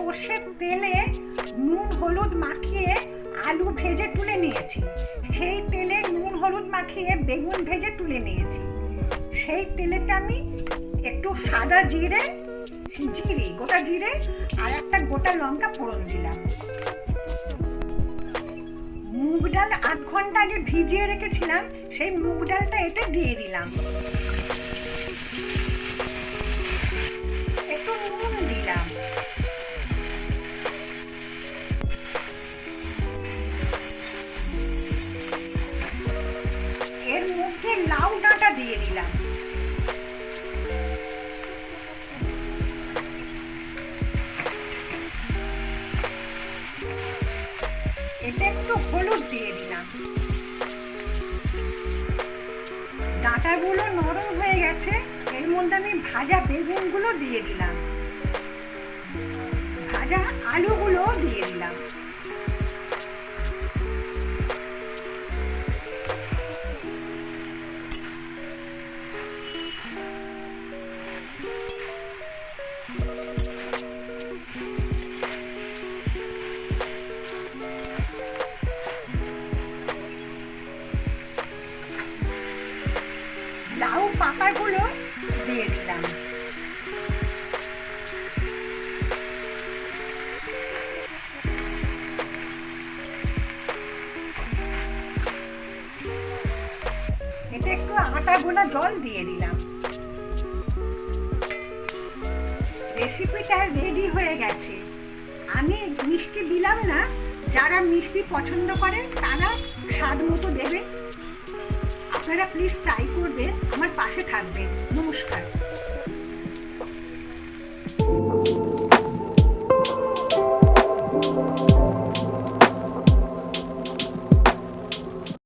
সর্ষের তেলে নুন হলুদ মাখিয়ে আলু ভেজে তুলে নিয়েছি। সেই তেলে নুন হলুদ মাখিয়ে বেগুন ভেজে তুলে নিয়েছি। সেই তেলেতে আমি একটু সাদা জিরে, গোটা জিরে আর একটা গোটা লঙ্কা ফোড়ন দিলাম। মুগ ডাল 8 ঘন্টা আগে ভিজিয়ে রেখেছিলাম, সেই মুগ ডালটা এতে দিয়ে দিলাম। একটু নুন দিলাম। এর মধ্যে লাউ ডাঁটা দিয়ে দিলাম। এতে একটু হলুদ দিয়ে দিলাম। ডাঁটাগুলো নরম হয়ে গেছে, এর মধ্যে আমি ভাজা বেগুনগুলো দিয়ে দিলাম, ভাজা আলুগুলো দিয়ে দিলাম। লাউ পাতাগুলো দিয়ে দিলাম। এতে একটু আটা গোলা জল দিয়ে দিলাম। রেসিপিটা রেডি হয়ে গেছে। আমি মিষ্টি দিলাম না, যারা মিষ্টি পছন্দ করেন তারা স্বাদ মতো দেবেন। আপনারা প্লিজ ট্রাই করবেন, আমার পাশে থাকবেন। নমস্কার।